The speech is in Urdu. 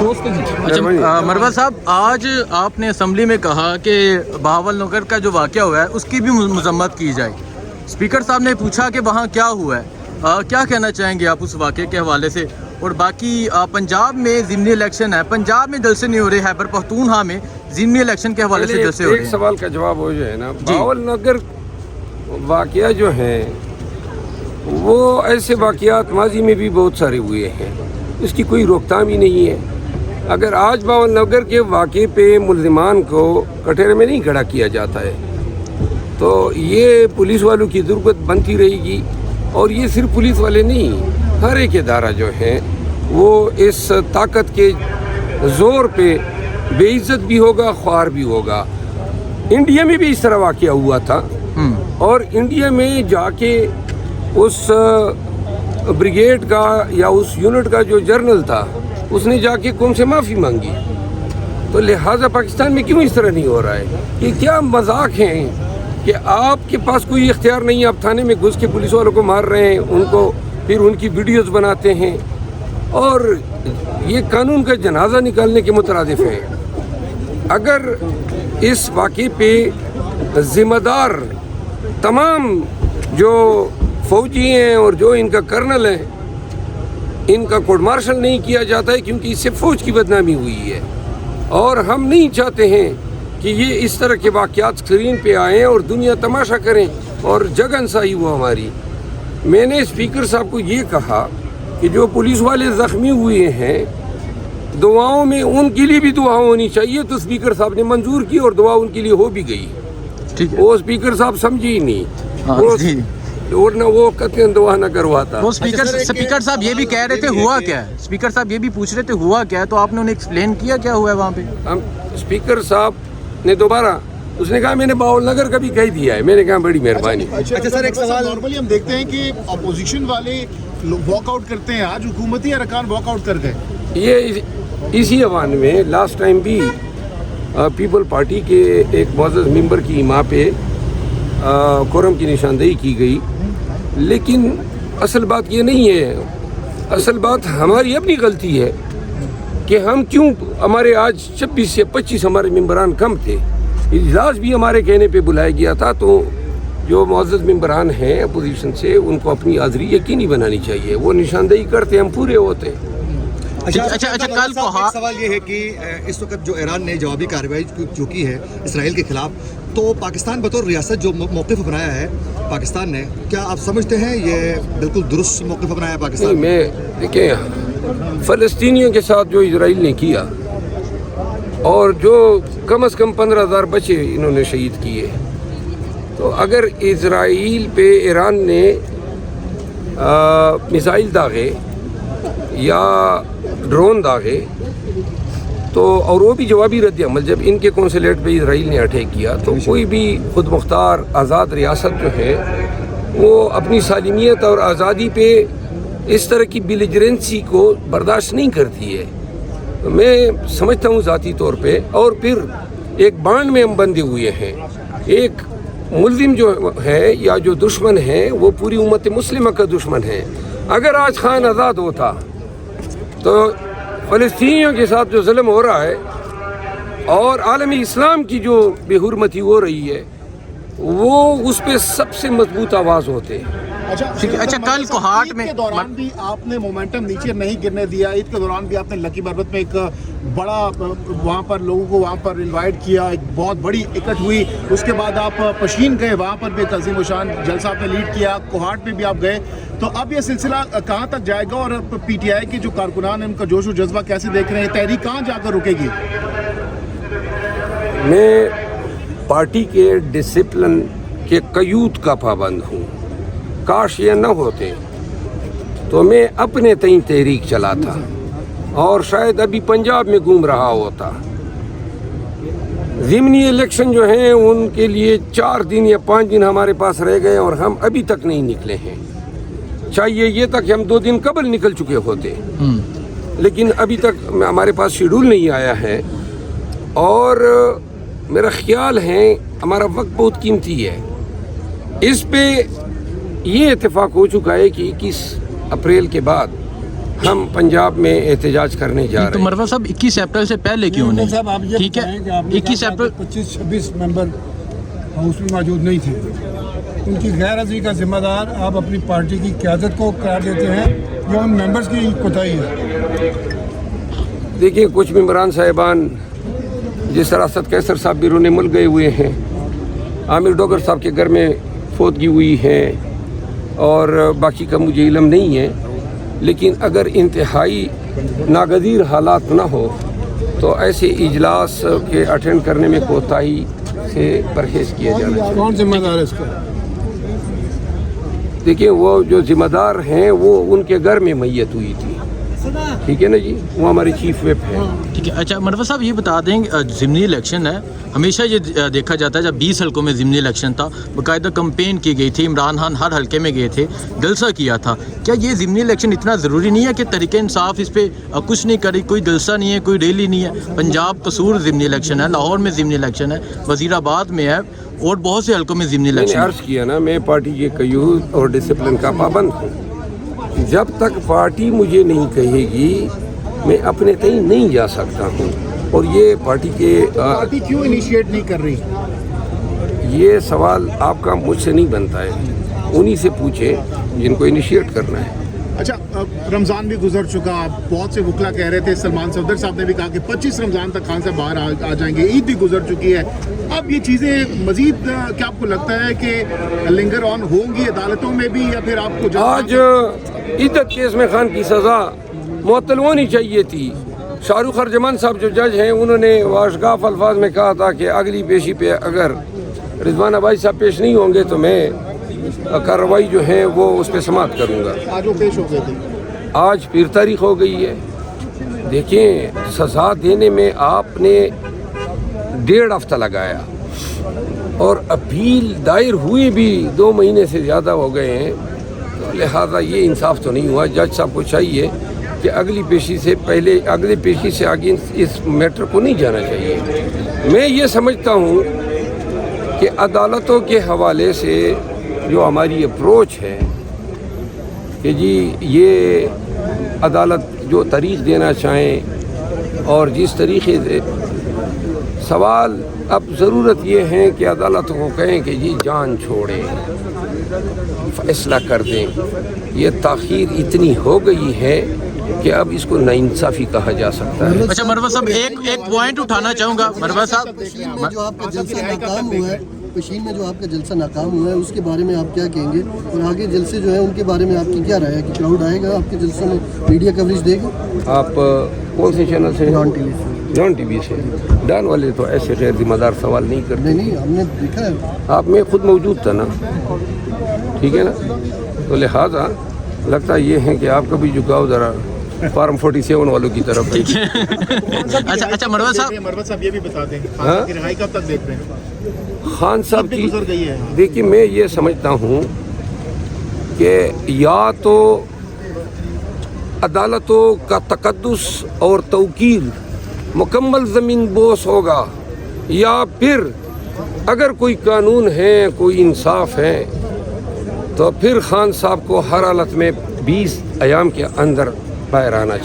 مروا صاحب، آج آپ نے اسمبلی میں کہا کہ بہاول نگر کا جو واقعہ ہوا ہے اس کی بھی مذمت کی جائے. اسپیکر صاحب نے پوچھا کہ وہاں کیا ہوا ہے، کیا کہنا چاہیں گے آپ اس واقعے کے حوالے سے؟ اور باقی پنجاب میں ضمنی الیکشن ہے، پنجاب میں جلسے نہیں ہو رہے، خیبر پختونخوا میں ضمنی الیکشن کے حوالے سے جلسے ہو رہے ہیں. ایک سوال کا جواب ہو جو ہے نا، بہاول نگر واقعہ جو ہیں وہ ایسے واقعات ماضی میں بھی بہت سارے ہوئے ہیں، اس کی کوئی روک تھام ہی نہیں ہے. اگر آج بہاول نگر کے واقعے پہ ملزمان کو کٹہرے میں نہیں کھڑا کیا جاتا ہے تو یہ پولیس والوں کی ضرورت بنتی رہے گی. اور یہ صرف پولیس والے نہیں، ہر ایک ادارہ جو ہے وہ اس طاقت کے زور پہ بے عزت بھی ہوگا، خوار بھی ہوگا. انڈیا میں بھی اس طرح واقعہ ہوا تھا، اور انڈیا میں جا کے اس بریگیڈ کا یا اس یونٹ کا جو جرنل تھا اس نے جا کے قوم سے معافی مانگی. تو لہٰذا پاکستان میں کیوں اس طرح نہیں ہو رہا ہے؟ یہ کیا مذاق ہیں کہ آپ کے پاس کوئی اختیار نہیں، آپ تھانے میں گھس کے پولیس والوں کو مار رہے ہیں، ان کو پھر ان کی ویڈیوز بناتے ہیں، اور یہ قانون کا جنازہ نکالنے کے مترادف ہے. اگر اس واقعے پہ ذمہ دار تمام جو فوجی ہیں اور جو ان کا کرنل ہے ان کا کورٹ مارشل نہیں کیا جاتا ہے، کیونکہ اس سے فوج کی بدنامی ہوئی ہے. اور ہم نہیں چاہتے ہیں کہ یہ اس طرح کے واقعات اسکرین پہ آئیں اور دنیا تماشا کریں اور جگ انسائی ہو ہماری. میں نے اسپیکر صاحب کو یہ کہا کہ جو پولیس والے زخمی ہوئے ہیں دعاؤں میں ان کے لیے بھی دعا ہونی چاہیے. تو اسپیکر صاحب نے منظور کی اور دعا ان کے لیے ہو بھی گئی. وہ اسپیکر صاحب سمجھی ہی نہیں، ورنہ وہ قطعاً دعا نہ کرواتا. وہ اسپیکر صاحب یہ بھی کہہ رہے تھے ہوا کیا ہے، اسپیکر صاحب یہ بھی پوچھ رہے تھے ہوا کیا ہے، تو آپ نے انہیں ایکسپلین کیا کیا ہوا ہے وہاں پہ؟ ہم اسپیکر صاحب نے دوبارہ اس نے کہا میں نے بہاول نگر کا بھی کہہ دیا ہے. میں نے کہا بڑی مہربانی. اچھا سر، ایک سوال. نارملی ہم دیکھتے ہیں کہ اپوزیشن والے واک آؤٹ کرتے ہیں، آج حکومتی ارکان واک آؤٹ کر گئے. یہ اسی حوالے میں لاسٹ ٹائم بھی پیپل پارٹی کے ایک معزز ممبر کی ماں پہ قرم کی نشاندہی کی گئی، لیکن اصل بات یہ نہیں ہے. اصل بات ہماری اپنی غلطی ہے کہ ہم کیوں، ہمارے آج 26 یا 25 ہمارے ممبران کم تھے. اجلاس بھی ہمارے کہنے پہ بلایا گیا تھا، تو جو معزز ممبران ہیں اپوزیشن سے ان کو اپنی حاضری یقینی بنانی چاہیے. وہ نشاندہی کرتے ہم پورے ہوتے. اچھا کل کو سوال یہ ہے کہ اس وقت جو ایران نے جوابی کارروائی جو کی ہے اسرائیل کے خلاف، تو پاکستان بطور ریاست جو موقف اپنایا ہے پاکستان نے، کیا آپ سمجھتے ہیں یہ بالکل درست موقف اپنایا ہے پاکستان؟ میں دیکھیں، فلسطینیوں کے ساتھ جو اسرائیل نے کیا اور جو کم از کم 15,000 بچے انہوں نے شہید کیے، تو اگر اسرائیل پہ ایران نے میزائل داغے یا ڈرون داغے تو، اور وہ بھی جوابی رد عمل، جب ان کے قونصلیٹ پہ اسرائیل نے اٹیک کیا، تو کوئی بھی خود مختار آزاد ریاست جو ہے وہ اپنی سالمیت اور آزادی پہ اس طرح کی بیلیجرنسی کو برداشت نہیں کرتی ہے. میں سمجھتا ہوں ذاتی طور پہ. اور پھر ایک بانڈ میں ہم بندھے ہوئے ہیں. ایک ملزم جو ہے یا جو دشمن ہے وہ پوری امت مسلمہ کا دشمن ہے. اگر آج خان آزاد ہوتا تو فلسطینیوں کے ساتھ جو ظلم ہو رہا ہے اور عالمی اسلام کی جو بے حرمتی ہو رہی ہے وہ اس پہ سب سے مضبوط آواز ہوتے ہیں. اچھا کل کو ہارٹ میں عید کے دوران بھی آپ نے مومنٹم نیچے نہیں گرنے دیا. عید کے دوران بھی آپ نے لکی بربت میں ایک بڑا وہاں پر لوگوں کو وہاں پر انوائٹ کیا، ایک بہت بڑی اکٹھ ہوئی. اس کے بعد آپ پشین گئے، وہاں پر بھی عظیم و شان جلسہ آپ نے لیڈ کیا. کوہاٹ میں بھی آپ گئے. تو اب یہ سلسلہ کہاں تک جائے گا، اور پی ٹی آئی کے جو کارکنان ہیں ان کا جوش و جذبہ کیسے دیکھ رہے ہیں؟ تحریک کہاں جا کر رکے گی؟ میں پارٹی کے ڈسپلن کے قیود کا پابند ہوں. کاش یہ نہ ہوتے تو میں اپنے تئیں تحریک چلاتا اور شاید ابھی پنجاب میں گھوم رہا ہوتا. ضمنی الیکشن جو ہیں ان کے لیے 4 دن یا 5 دن ہمارے پاس رہ گئے اور ہم ابھی تک نہیں نکلے ہیں. چاہیے یہ تھا کہ ہم 2 دن قبل نکل چکے ہوتے، لیکن ابھی تک ہمارے پاس شیڈول نہیں آیا ہے. اور میرا خیال ہے ہمارا وقت بہت قیمتی ہے. اس پہ یہ اتفاق ہو چکا ہے کہ 21 اپریل کے بعد ہم پنجاب میں احتجاج کرنے جا تو رہے ہیں. مروا صاحب 21 اپریل سے پہلے کیوں صاحب نہیں؟ آپ یہ ٹھیک بتائیں کہ آپ ہے نے 21 کہا اپریل 25-26 ممبر ہاؤس میں موجود نہیں تھے. ان کی غیر حاضری کا ذمہ دار آپ اپنی پارٹی کی قیادت کو قرار دیتے ہیں یا ان ممبرز کی کوتاہی ہے؟ دیکھیں کچھ ممبران صاحبان جس طرح اسد قیصر صاحب بیرون ملک گئے ہوئے ہیں, عامر ڈوگر صاحب کے گھر میں فوتگی ہوئی ہے, اور باقی کا مجھے علم نہیں ہے, لیکن اگر انتہائی ناگزیر حالات نہ ہو تو ایسے اجلاس کے اٹینڈ کرنے میں کوتاہی سے پرہیز کیا جانا چاہیے. کون ذمہ دار ہے اس کا؟ دیکھیں وہ جو ذمہ دار ہیں وہ ان کے گھر میں میت ہوئی تھی, ٹھیک ہے نا جی, وہ ہمارے چیف ویپ ہیں. ٹھیک ہے. اچھا مروا صاحب یہ بتا دیں ضمنی الیکشن ہے, ہمیشہ یہ دیکھا جاتا ہے جب 20 حلقوں میں ضمنی الیکشن تھا باقاعدہ کمپین کی گئی تھی, عمران خان ہر حلقے میں گئے تھے, جلسہ کیا تھا. کیا یہ ضمنی الیکشن اتنا ضروری نہیں ہے کہ تحریک انصاف اس پہ کچھ نہیں کری, کوئی جلسہ نہیں ہے, کوئی ریلی نہیں ہے؟ پنجاب قصور ضمنی الیکشن ہے, لاہور میں ضمنی الیکشن ہے, وزیر آباد میں ہے, اور بہت سے حلقوں میں ضمنی میں نے الیکشن عرض کیا نا, میں پارٹی کے قیود اور ڈسپلن کا پابند ہوں. جب تک پارٹی مجھے نہیں کہے گی میں اپنے تئیں نہیں جا سکتا ہوں. اور یہ پارٹی کے پارٹی کیوں انیشیٹ نہیں کر رہی؟ یہ سوال آپ کا مجھ سے نہیں بنتا ہے, انہی سے پوچھیں جن کو انیشیٹ کرنا ہے. اچھا رمضان بھی گزر چکا, بہت سے وکلا کہہ رہے تھے, سلمان صفدر صاحب نے بھی کہا کہ 25 رمضان تک خان صاحب باہر آ جائیں گے, عید بھی گزر چکی ہے. اب یہ چیزیں مزید کیا آپ کو لگتا ہے کہ لنگر آن ہوں گی عدالتوں میں بھی, یا پھر آپ کو آج عدت کیس میں خان کی سزا معطل ہونی چاہیے تھی. شاہ رخ ارجمند صاحب جو جج ہیں انہوں نے واشگاف الفاظ میں کہا تھا کہ اگلی پیشی پہ اگر رضوان عباسی صاحب پیش نہیں ہوں گے تو میں کارروائی جو ہے وہ اس پہ سماعت کروں گا. آج وہ پیش ہو گئے تھے, آج پھر تاریخ ہو گئی ہے. دیکھیں سزا دینے میں آپ نے 1.5 ہفتہ لگایا, اور اپیل دائر ہوئی بھی 2 مہینے سے زیادہ ہو گئے ہیں, تو لہذا یہ انصاف تو نہیں ہوا. جج صاحب کو چاہیے کہ اگلی پیشی سے پہلے, اگلی پیشی سے آگے اس میٹر کو نہیں جانا چاہیے. میں یہ سمجھتا ہوں کہ عدالتوں کے حوالے سے جو ہماری اپروچ ہے کہ جی یہ عدالت جو تاریخ دینا چاہیں اور جس طریقے سے, سوال اب ضرورت یہ ہے کہ عدالتوں کو کہیں کہ جی جان چھوڑیں, فیصلہ کر دیں. یہ تاخیر اتنی ہو گئی ہے کہ اب اس کو ناانصافی کہا جا سکتا ہے. اچھا مروا صاحب ایک پوائنٹ اٹھانا چاہوں گا. مروا صاحب پشین میں جو آپ کا جلسہ ناکام ہوا ہے, پشین میں جو آپ کا جلسہ ناکام ہوا ہے اس کے بارے میں آپ کیا کہیں گے, اور آگے جلسے جو ہیں ان کے بارے میں آپ کی کیا رائے ہے کہ کراؤڈ آئے گا آپ کے جلسوں میں, میڈیا کوریج دے گا؟ آپ کون سے چینل سے؟ ڈان ٹی وی سے. ڈان ٹی وی سے. ڈان والے تو ایسے غیر ذمہ دار سوال نہیں کرتے. نہیں ہم نے دیکھا ہے. آپ میں خود موجود تھا نا, ٹھیک ہے نا, تو لہٰذا لگتا یہ ہے کہ آپ کا بھی جھکاؤ ذرا فارم 47 والوں کی طرف ہے. اچھا مروا صاحب یہ بھی بتا دیں خان صاحب کی رہائی کب تک دیکھ رہے ہیں؟ خان صاحب کی گزر گئی ہے. دیکھیے میں یہ سمجھتا ہوں کہ یا تو عدالتوں کا تقدس اور توقیر مکمل زمین بوس ہوگا, یا پھر اگر کوئی قانون ہے, کوئی انصاف ہے, تو پھر خان صاحب کو ہر حالت میں 20 ایام کے اندر باہر آنا چاہیے.